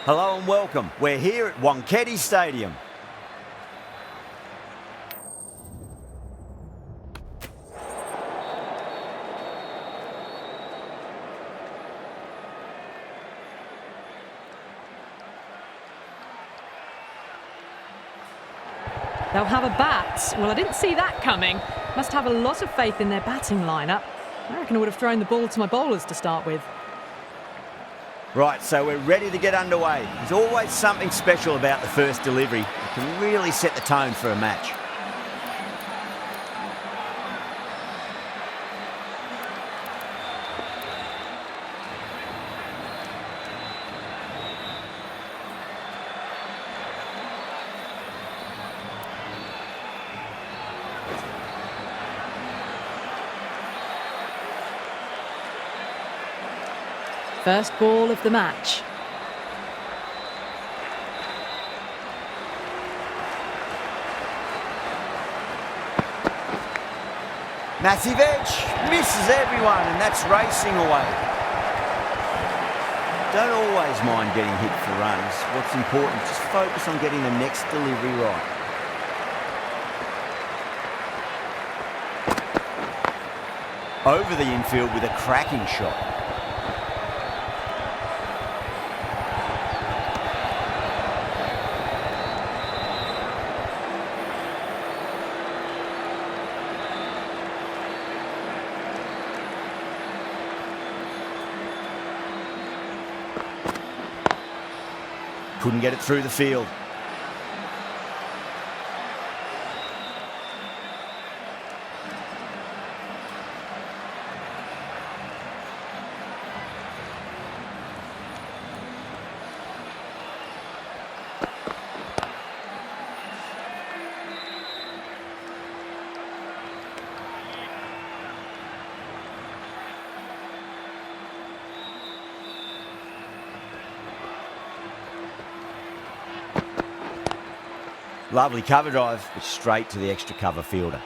Hello and welcome. We're here at Gt Stadium. They'll have a bat. Well, I didn't see that coming. Must have a lot of faith in their batting lineup. I reckon I would have thrown the ball to my bowlers to start with. Right, so we're ready to get underway. There's always something special about the first delivery. It can really set the tone for a match. First ball of the match. Massive edge, misses everyone, and that's racing away. Don't always mind getting hit for runs. What's important, just focus on getting the next delivery right. Over the infield with a cracking shot. Couldn't get it through the field. Lovely cover drive, but straight to the extra cover fielder.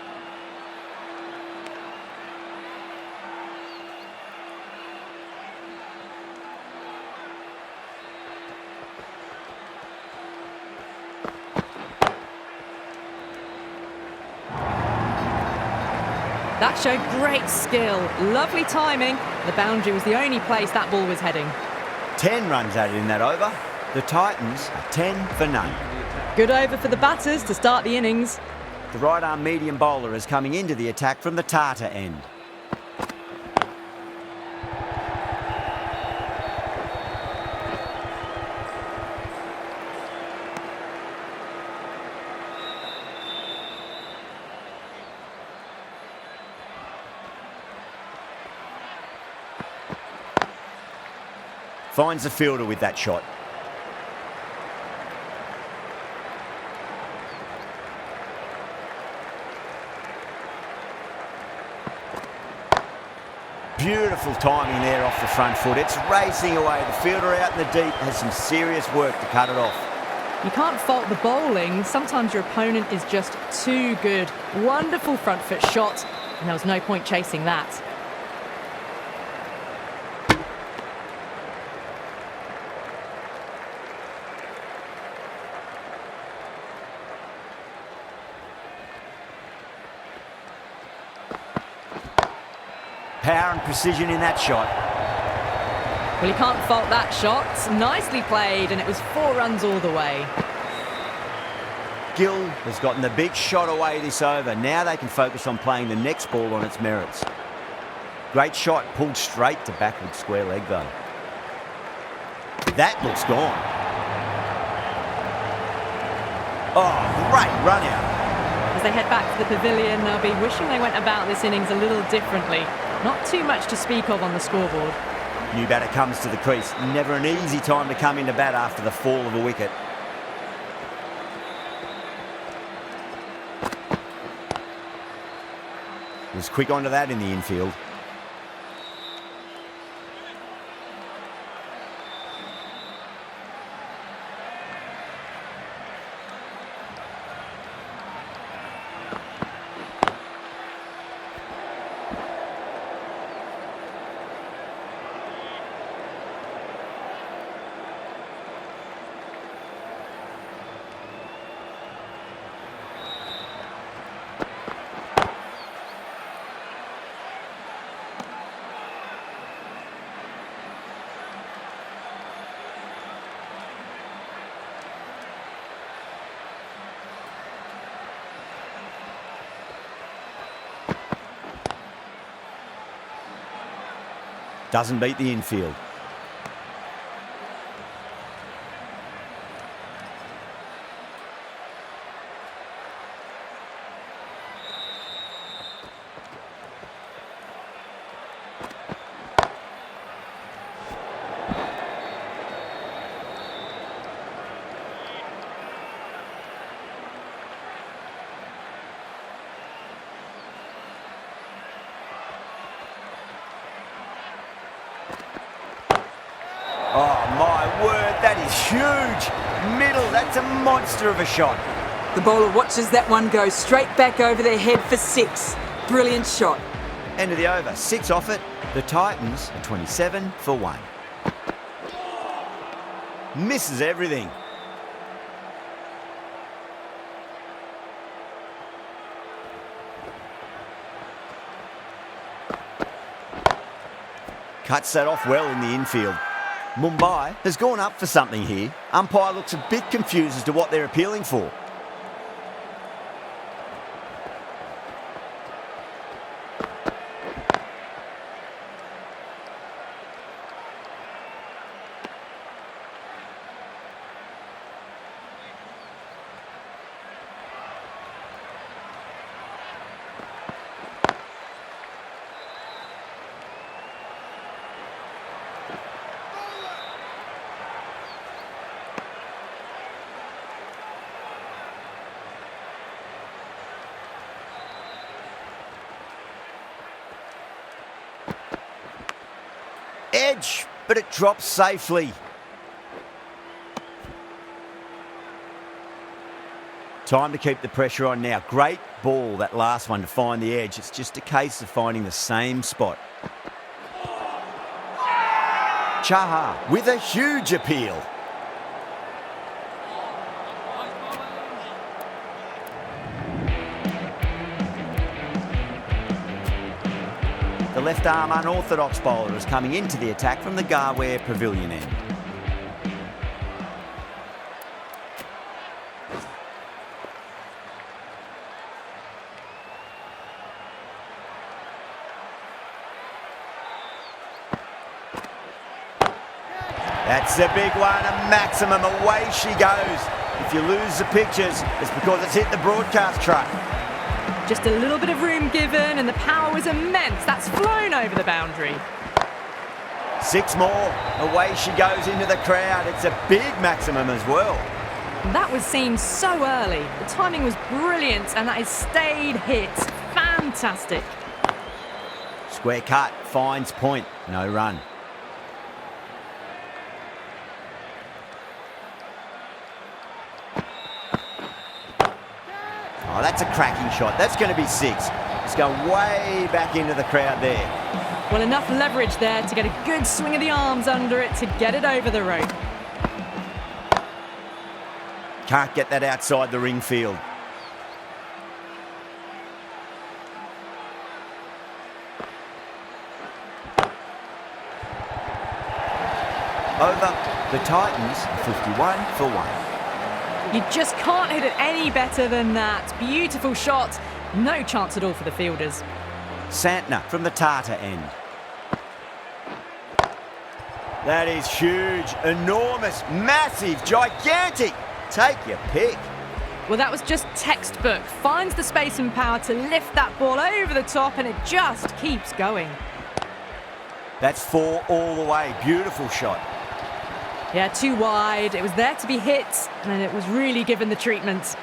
That showed great skill. Lovely timing. The boundary was the only place that ball was heading. 10 runs added in that over. The Titans are 10 for none. Good over for the batters to start the innings. The right-arm medium bowler is coming into the attack from the Tartar end. Finds the fielder with that shot. Beautiful timing there off the front foot. It's racing away. The fielder out in the deep has some serious work to cut it off. You can't fault the bowling. Sometimes your opponent is just too good. Wonderful front foot shot, and there was no point chasing that. Power and precision in that shot. Well, you can't fault that shot. Nicely played, and it was 4 runs all the way. Gill has gotten the big shot away this over. Now they can focus on playing the next ball on its merits. Great shot, pulled straight to backward square leg though. That looks gone. Oh, great run out. As they head back to the pavilion, they'll be wishing they went about this innings a little differently. Not too much to speak of on the scoreboard. New batter comes to the crease. Never an easy time to come into bat after the fall of a wicket. Was quick onto that in the infield. Doesn't beat the infield. Oh, my word, that is huge. Middle, that's a monster of a shot. The bowler watches that one go straight back over their head for 6. Brilliant shot. End of the over, 6 off it. The Titans are 27 for 1. Misses everything. Cuts that off well in the infield. Mumbai has gone up for something here. Umpire looks a bit confused as to what they're appealing for. Edge, but it drops safely. Time to keep the pressure on now. Great ball, that last one, to find the edge. It's just a case of finding the same spot. Chaha with a huge appeal. The left-arm unorthodox bowler is coming into the attack from the Garware Pavilion end. That's a big one, a maximum. Away she goes. If you lose the pictures, it's because it's hit the broadcast truck. Just a little bit of room given, and the power was immense. That's flown over the boundary. 6 more. Away she goes into the crowd. It's a big maximum as well. That was seen so early. The timing was brilliant, and that is stayed hit. Fantastic. Square cut, finds point, no run. Oh, that's a cracking shot. That's going to be 6. It's going way back into the crowd there. Well, enough leverage there to get a good swing of the arms under it to get it over the rope. Can't get that outside the ring field. Over. The Titans, 51 for 1. You just can't hit it any better than that. Beautiful shot. No chance at all for the fielders. Santner from the Tata end. That is huge, enormous, massive, gigantic. Take your pick. Well, that was just textbook. Finds the space and power to lift that ball over the top, and it just keeps going. That's 4 all the way. Beautiful shot. Yeah, too wide. It was there to be hit, and it was really given the treatment.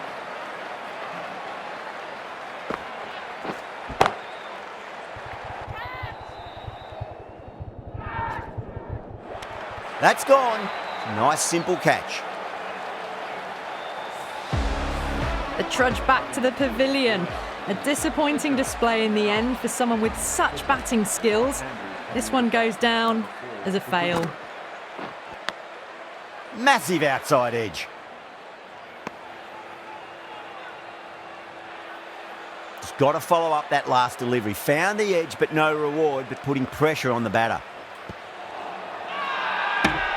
That's gone. Nice, simple catch. The trudge back to the pavilion. A disappointing display in the end for someone with such batting skills. This one goes down as a fail. Massive outside edge. Just got to follow up that last delivery. Found the edge, but no reward, but putting pressure on the batter.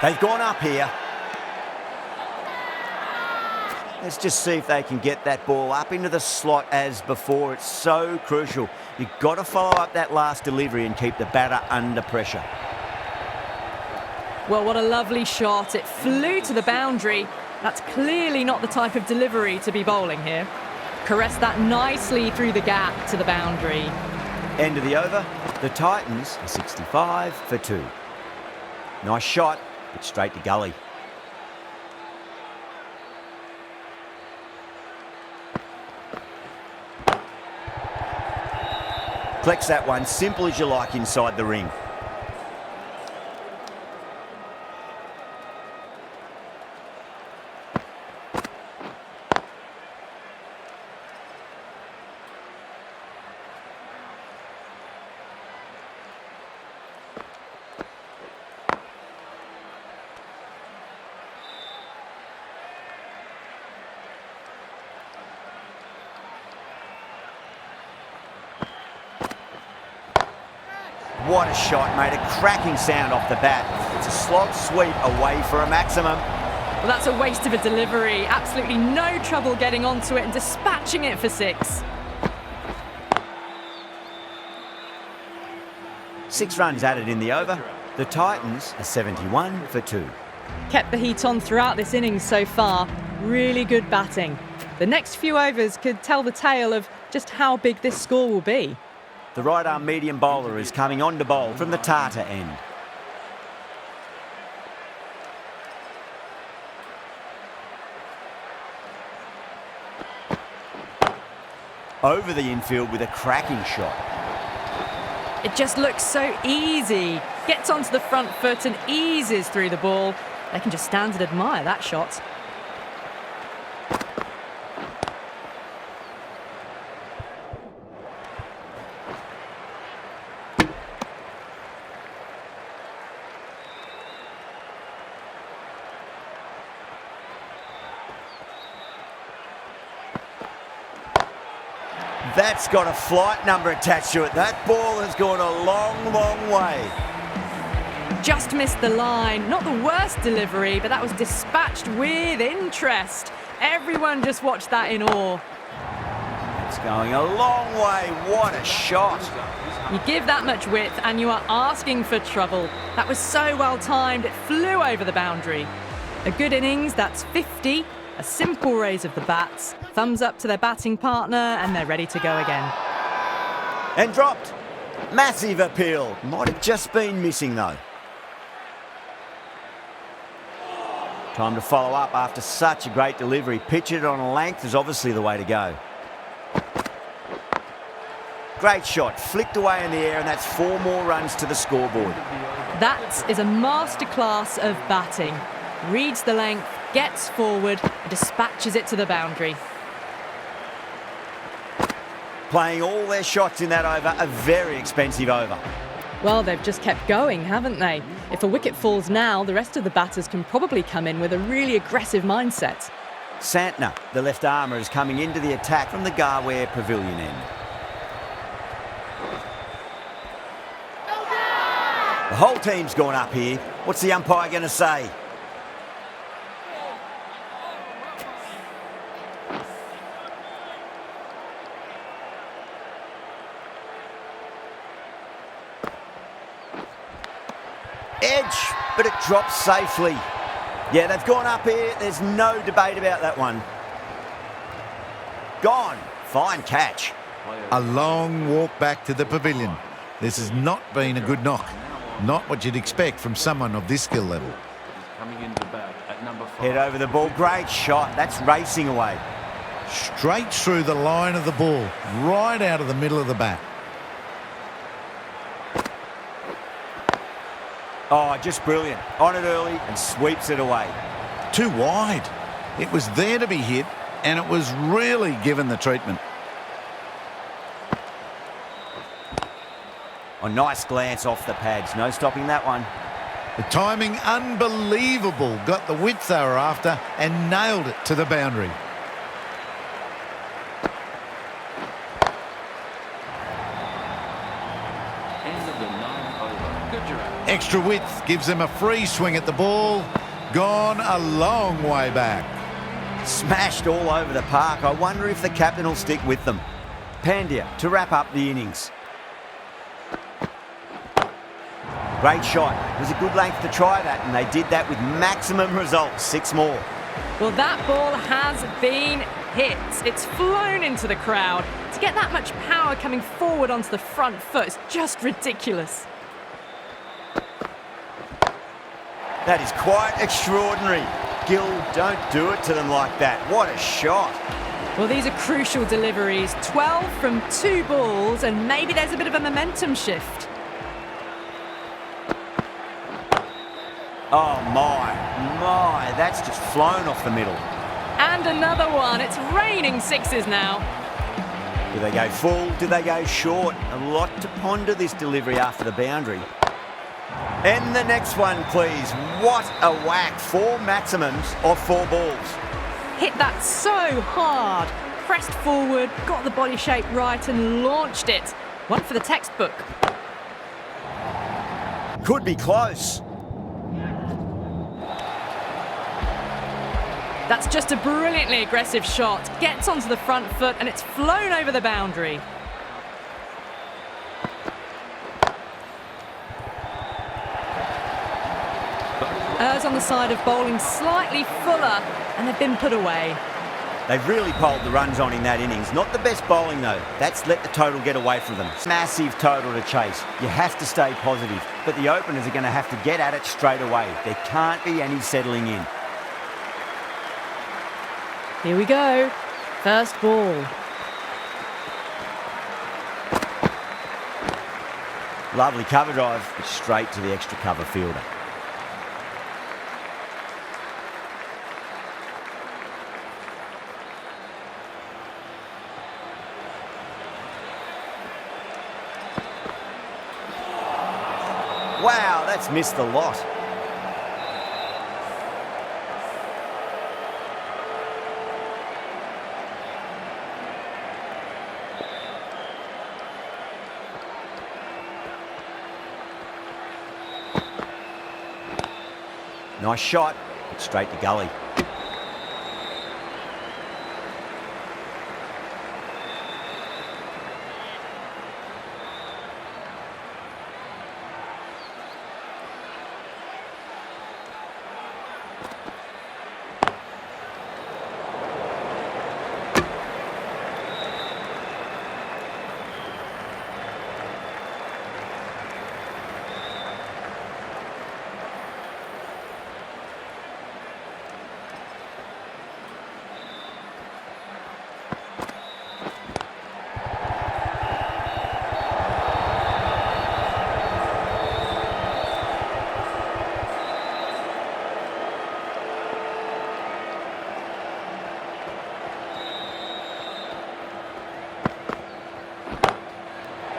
They've gone up here. Let's just see if they can get that ball up into the slot as before. It's so crucial. You've got to follow up that last delivery and keep the batter under pressure. Well, what a lovely shot. It flew to the boundary. That's clearly not the type of delivery to be bowling here. Caressed that nicely through the gap to the boundary. End of the over. The Titans are 65 for 2. Nice shot, but straight to gully. Collects that one, simple as you like inside the ring. What a shot, mate. A cracking sound off the bat. It's a slog sweep away for a maximum. Well, that's a waste of a delivery. Absolutely no trouble getting onto it and dispatching it for 6. 6 runs added in the over. The Titans are 71 for 2. Kept the heat on throughout this innings so far. Really good batting. The next few overs could tell the tale of just how big this score will be. The right-arm medium bowler is coming on to bowl from the Tata end. Over the infield with a cracking shot. It just looks so easy. Gets onto the front foot and eases through the ball. They can just stand and admire that shot. That's got a flight number attached to it. That ball has gone a long, long way. Just missed the line. Not the worst delivery, but that was dispatched with interest. Everyone just watched that in awe. It's going a long way. What a shot. You give that much width and you are asking for trouble. That was so well timed, it flew over the boundary. A good innings, that's 50. A simple raise of the bats. Thumbs up to their batting partner and they're ready to go again. And dropped. Massive appeal. Might have just been missing though. Time to follow up after such a great delivery. Pitch it on a length is obviously the way to go. Great shot. Flicked away in the air and that's 4 more runs to the scoreboard. That is a masterclass of batting. Reads the length, gets forward and dispatches it to the boundary. Playing all their shots in that over, a very expensive over. Well, they've just kept going, haven't they? If a wicket falls now, the rest of the batters can probably come in with a really aggressive mindset. Santner, the left armour, is coming into the attack from the Garware Pavilion end. The whole team's gone up here. What's the umpire going to say? Edge, but it drops safely. Yeah, they've gone up here. There's no debate about that one. Gone. Fine catch. A long walk back to the pavilion. This has not been a good knock. Not what you'd expect from someone of this skill level. Head over the ball. Great shot. That's racing away. Straight through the line of the ball, right out of the middle of the bat. Oh, just brilliant. On it early and sweeps it away. Too wide. It was there to be hit, and it was really given the treatment. A nice glance off the pads. No stopping that one. The timing, unbelievable. Got the width they were after and nailed it to the boundary. Extra width gives them a free swing at the ball. Gone a long way back. Smashed all over the park. I wonder if the captain will stick with them. Pandya to wrap up the innings. Great shot. It was a good length to try that, and they did that with maximum results. 6 more. Well, that ball has been hit. It's flown into the crowd. To get that much power coming forward onto the front foot is just ridiculous. That is quite extraordinary. Gill, don't do it to them like that. What a shot. Well, these are crucial deliveries. 12 from 2 balls, and maybe there's a bit of a momentum shift. Oh, my. That's just flown off the middle. And another one. It's raining sixes now. Do they go full? Do they go short? A lot to ponder this delivery after the boundary. And the next one, please. What a whack. 4 maximums of 4 balls. Hit that so hard. Pressed forward, got the body shape right and launched it. One for the textbook. Could be close. That's just a brilliantly aggressive shot. Gets onto the front foot and it's flown over the boundary. Errs on the side of bowling slightly fuller, and they've been put away. They've really pulled the runs on in that innings. Not the best bowling, though. That's let the total get away from them. Massive total to chase. You have to stay positive, but the openers are going to have to get at it straight away. There can't be any settling in. Here we go. First ball. Lovely cover drive, but straight to the extra cover fielder. Wow, that's missed the lot. Nice shot, but straight to gully.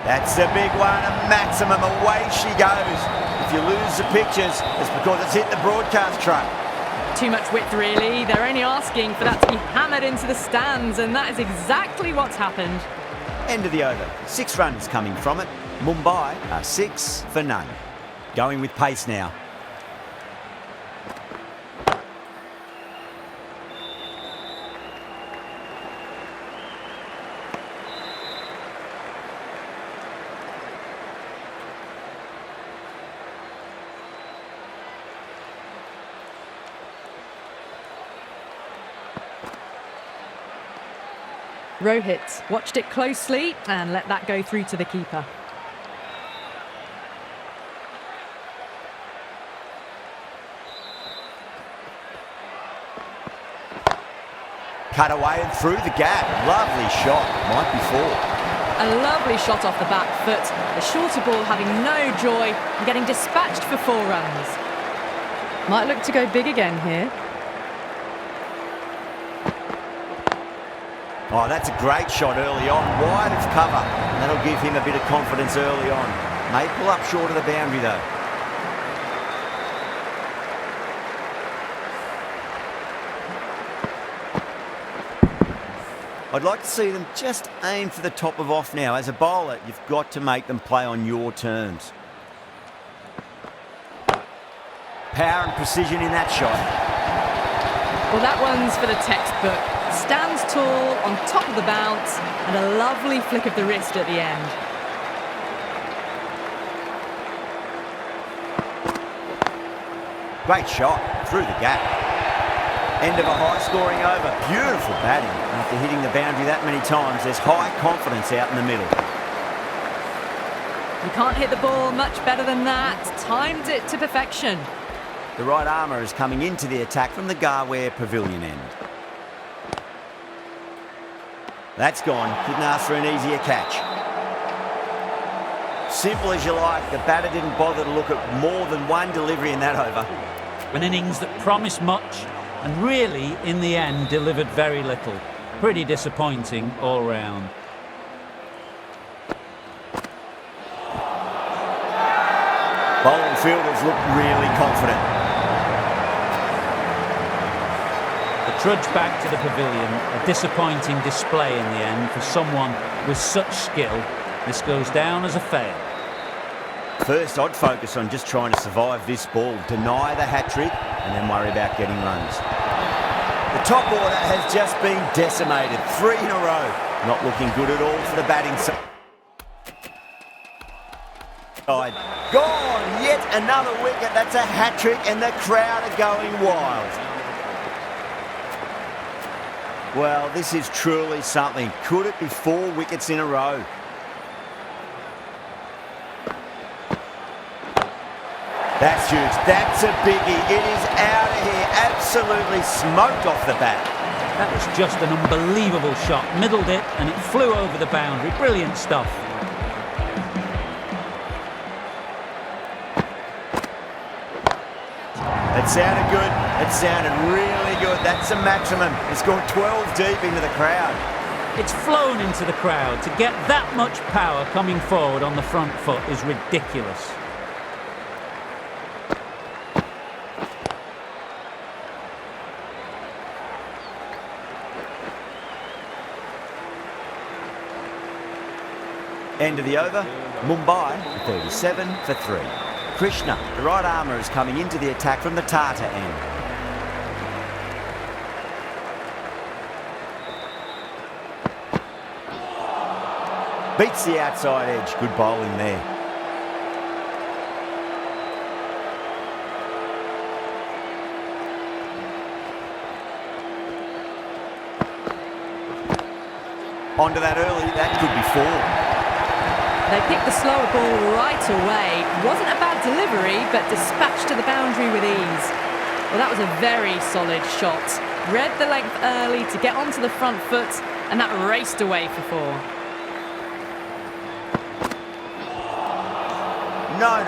That's a big one, a maximum. Away she goes. If you lose the pictures, it's because it's hit the broadcast truck. Too much width, really. They're only asking for that to be hammered into the stands, and that is exactly what's happened. End of the over. 6 runs coming from it. Mumbai are 6 for none. Going with pace now. Rohit watched it closely and let that go through to the keeper. Cut away and through the gap. Lovely shot. Might be 4. A lovely shot off the back foot. The shorter ball having no joy and getting dispatched for 4 runs. Might look to go big again here. Oh, that's a great shot early on. Wide of cover. And that'll give him a bit of confidence early on. May pull up short of the boundary, though. I'd like to see them just aim for the top of off now. As a bowler, you've got to make them play on your terms. Power and precision in that shot. Well, that one's for the textbook. Stands tall, on top of the bounce, and a lovely flick of the wrist at the end. Great shot through the gap. End of a high-scoring over. Beautiful batting. After hitting the boundary that many times, there's high confidence out in the middle. You can't hit the ball much better than that. Timed it to perfection. The right armour is coming into the attack from the Garware Pavilion end. That's gone. Couldn't ask for an easier catch. Simple as you like. The batter didn't bother to look at more than one delivery in that over. An innings that promised much and really, in the end, delivered very little. Pretty disappointing all round. Bowling fielders look really confident. The trudge back to the pavilion, a disappointing display in the end for someone with such skill. This goes down as a fail. First, I'd focus on just trying to survive this ball, deny the hat-trick, and then worry about getting runs. The top order has just been decimated. 3 in a row. Not looking good at all for the batting side. Gone! Yet another wicket. That's a hat-trick, and the crowd are going wild. Well, this is truly something. Could it be 4 wickets in a row? That's huge. That's a biggie. It is out of here. Absolutely smoked off the bat. That was just an unbelievable shot. Middled it and it flew over the boundary. Brilliant stuff. It sounded good. It sounded really good. That's a maximum. It's gone 12 deep into the crowd. It's flown into the crowd. To get that much power coming forward on the front foot is ridiculous. End of the over, Mumbai 37 for 3. Krishna, the right armour, is coming into the attack from the Tata end. Beats the outside edge. Good bowling there. Onto that early, that could be 4. They picked the slower ball right away. Wasn't a bad delivery, but dispatched to the boundary with ease. Well, that was a very solid shot. Read the length early to get onto the front foot, and that raced away for 4. No.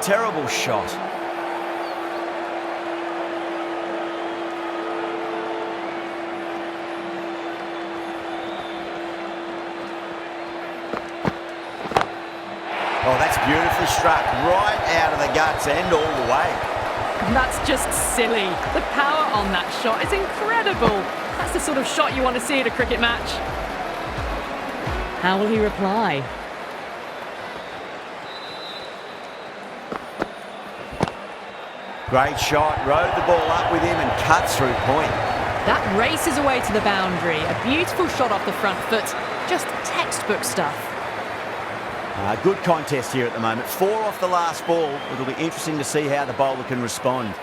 Terrible shot. Oh, that's beautifully struck. Right out of the guts and all the way. That's just silly. The power on that shot is incredible. That's the sort of shot you want to see at a cricket match. How will he reply? Great shot. Rode the ball up with him and cuts through point. That races away to the boundary. A beautiful shot off the front foot. Just textbook stuff. Good contest here at the moment. 4 off the last ball. It'll be interesting to see how the bowler can respond.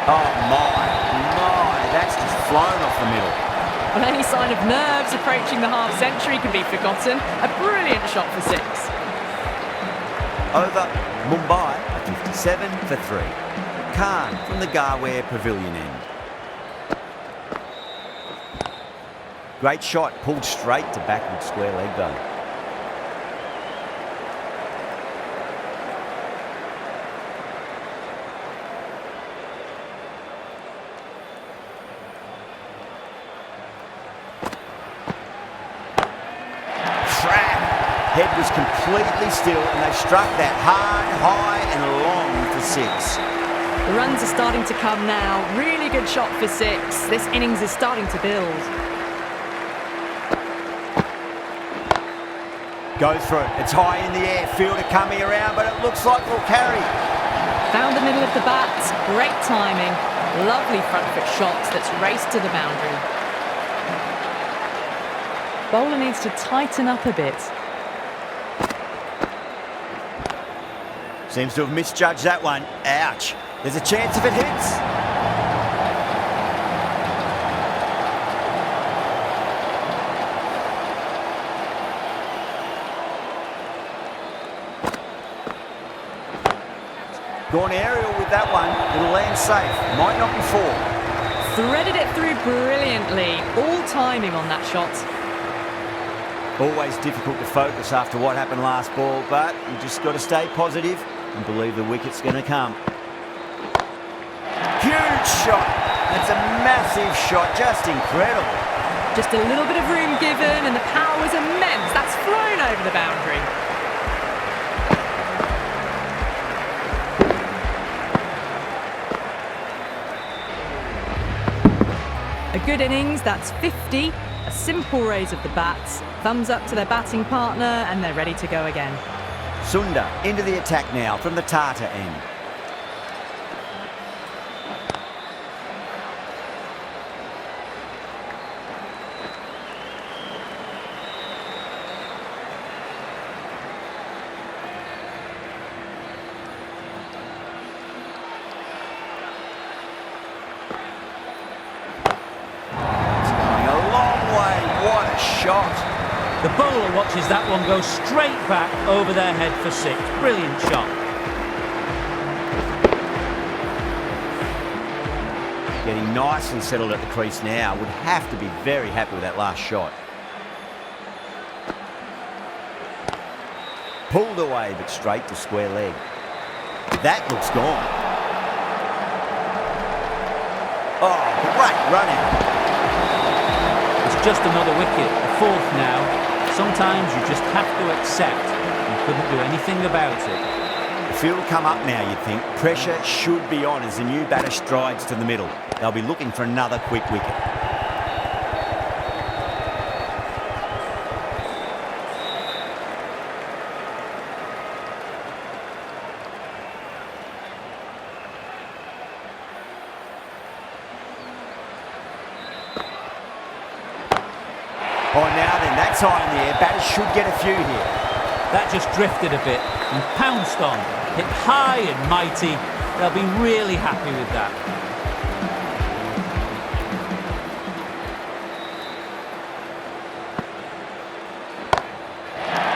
Oh, my. That's just flown off the middle. Well, any sign of nerves approaching the half-century can be forgotten. A brilliant shot for 6. Over, Mumbai 57 for 3. Khan from the Garware Pavilion end. Great shot, pulled straight to backward square leg though. Trap! Head was completely still and they struck that hard, high and long for 6. The runs are starting to come now. Really good shot for 6. This innings is starting to build. Goes for it. It's high in the air. Fielder coming around, but it looks like we'll carry. Found the middle of the bat. Great timing. Lovely front foot shot that's raced to the boundary. Bowler needs to tighten up a bit. Seems to have misjudged that one. Ouch. There's a chance if it hits. Gone aerial with that one. It'll land safe. Might not be four. Threaded it through brilliantly. All timing on that shot. Always difficult to focus after what happened last ball, but you just got to stay positive and believe the wicket's going to come. Huge shot. That's a massive shot. Just incredible. Just a little bit of room given and the power was immense. That's flown over the boundary. A good innings, that's 50. A simple raise of the bats. Thumbs up to their batting partner and they're ready to go again. Sunda into the attack now from the Tata end. Shot. The bowler watches that one go straight back over their head for six. Brilliant shot. Getting nicely settled at the crease now. Would have to be very happy with that last shot. Pulled away but straight to square leg. That looks gone. Oh, great run out. Just another wicket, the fourth now. Sometimes you just have to accept you couldn't do anything about it. The field will come up now, you'd think. Pressure should be on as the new batter strides to the middle. They'll be looking for another quick wicket. Oh, now then, that's high in the air. Batters should get a few here. That just drifted a bit and pounced on. Hit high and mighty. They'll be really happy with that.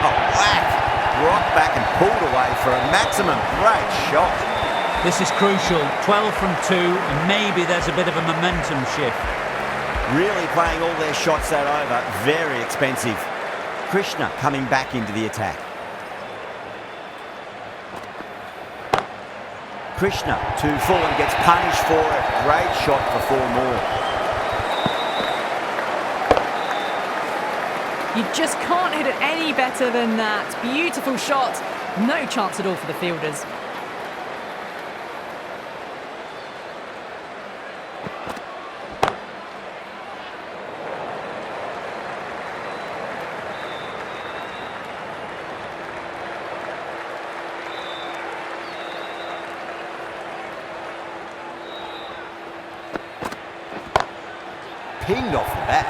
Oh, whack. Rocked back and pulled away for a maximum. Great shot. This is crucial. 12 from 2 and maybe there's a bit of a momentum shift. Really playing all their shots that over. Very expensive. Krishna coming back into the attack. Krishna, 2 full and gets punished for it. Great shot for 4 more. You just can't hit it any better than that. Beautiful shot. No chance at all for the fielders. Pinged off the bat.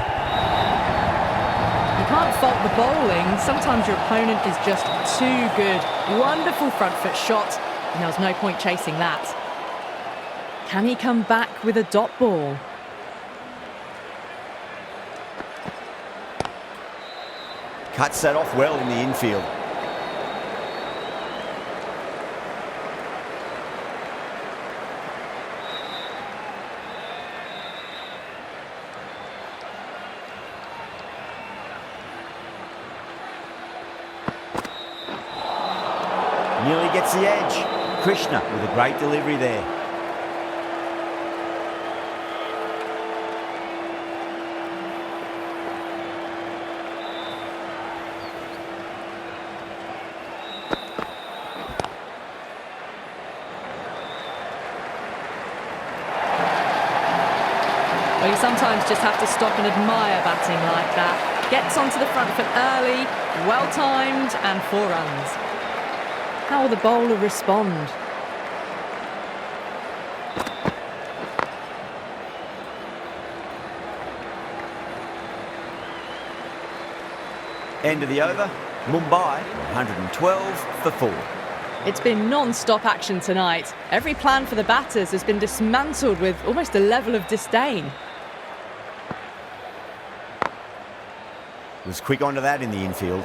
You can't fault the bowling. Sometimes your opponent is just too good. Wonderful front foot shot, and there was no point chasing that. Can he come back with a dot ball? Cuts that off well in the infield. Nearly gets the edge. Krishna with a great delivery there. Well, you sometimes just have to stop and admire batting like that. Gets onto the front foot early, well timed, and 4 runs. How will the bowler respond? End of the over. Mumbai 112 for 4. It's been non-stop action tonight. Every plan for the batters has been dismantled with almost a level of disdain. Was quick onto that in the infield.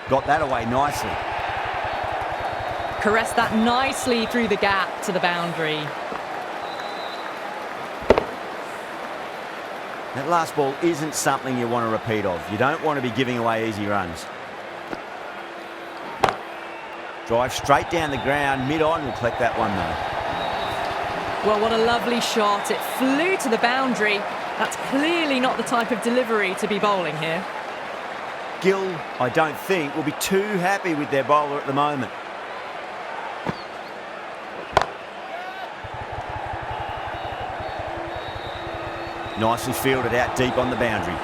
Got that away nicely. Caressed that nicely through the gap to the boundary. That last ball isn't something you want to repeat of. You don't want to be giving away easy runs. Drive straight down the ground. Mid-on will collect that one though. Well, what a lovely shot. It flew to the boundary. That's clearly not the type of delivery to be bowling here. Gill, I don't think, will be too happy with their bowler at the moment. Nicely fielded out deep on the boundary.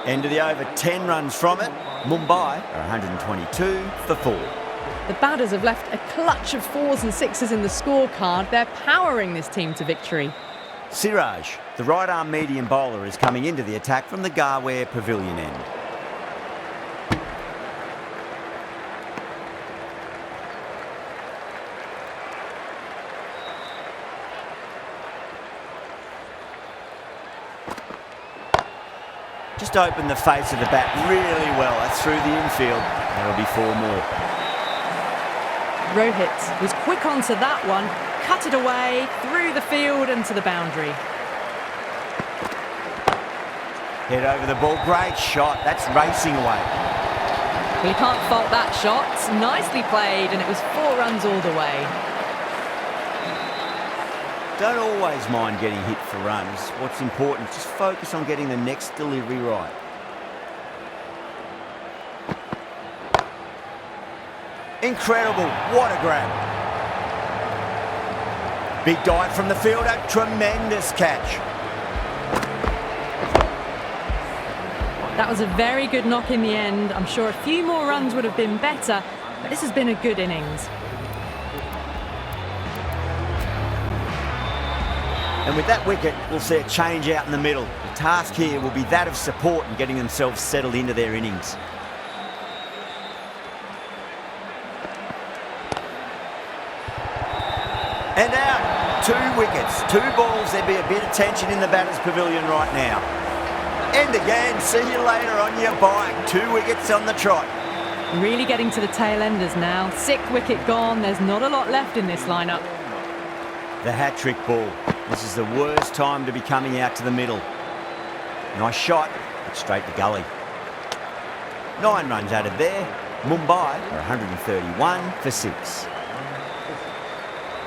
End of the over, 10 runs from it. Mumbai are 122 for 4. The batters have left a clutch of 4s and 6s in the scorecard. They're powering this team to victory. Siraj, the right-arm medium bowler, is coming into the attack from the Garware Pavilion end. Just opened the face of the bat really well. That's through the infield. There'll be 4 more. Rohit was quick onto that one, cut it away, through the field and to the boundary. Head over the ball. Great shot. That's racing away. Well, you can't fault that shot. Nicely played, and it was 4 runs all the way. Don't always mind getting hit for runs. What's important is just focus on getting the next delivery right. Incredible. What a grab. Big dive from the fielder. Tremendous catch. That was a very good knock in the end. I'm sure a few more runs would have been better, but this has been a good innings. And with that wicket, we'll see a change out in the middle. The task here will be that of support and getting themselves settled into their innings. And out. 2 wickets, 2 balls. There'd be a bit of tension in the batter's pavilion right now. And again, see you later on your bike. 2 wickets on the trot. Really getting to the tail enders now. 6th wicket gone. There's not a lot left in this lineup. The hat-trick ball. This is the worst time to be coming out to the middle. Nice shot, but straight to gully. 9 runs added there. Mumbai are 131 for 6.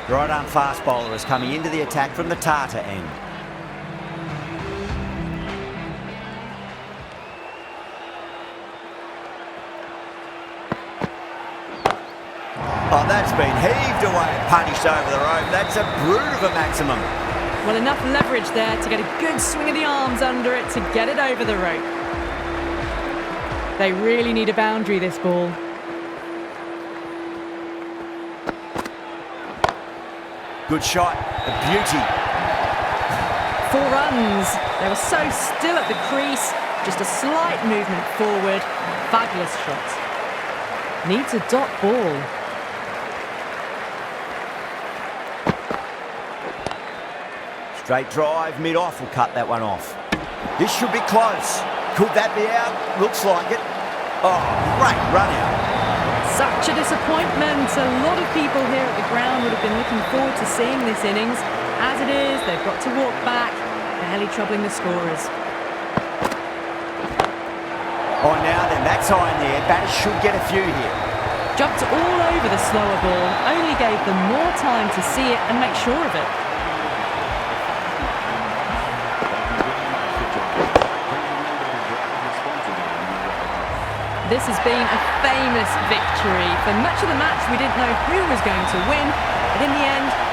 The right-arm fast bowler is coming into the attack from the Tata end. Oh, that's been heaved away and punished over the rope. That's a brute of a maximum. Well, enough leverage there to get a good swing of the arms under it to get it over the rope. They really need a boundary, this ball. Good shot, a beauty. 4 runs. They were so still at the crease. Just a slight movement forward. Fabulous shot. Needs a dot ball. Straight drive, mid-off will cut that one off. This should be close. Could that be out? Looks like it. Oh, great run out. Such a disappointment. A lot of people here at the ground would have been looking forward to seeing this innings. As it is, they've got to walk back, barely troubling the scorers. Oh, now then, that's high in the air. Batters should get a few here. Jumped all over the slower ball, only gave them more time to see it and make sure of it. This has been a famous victory. For much of the match, we didn't know who was going to win, but in the end,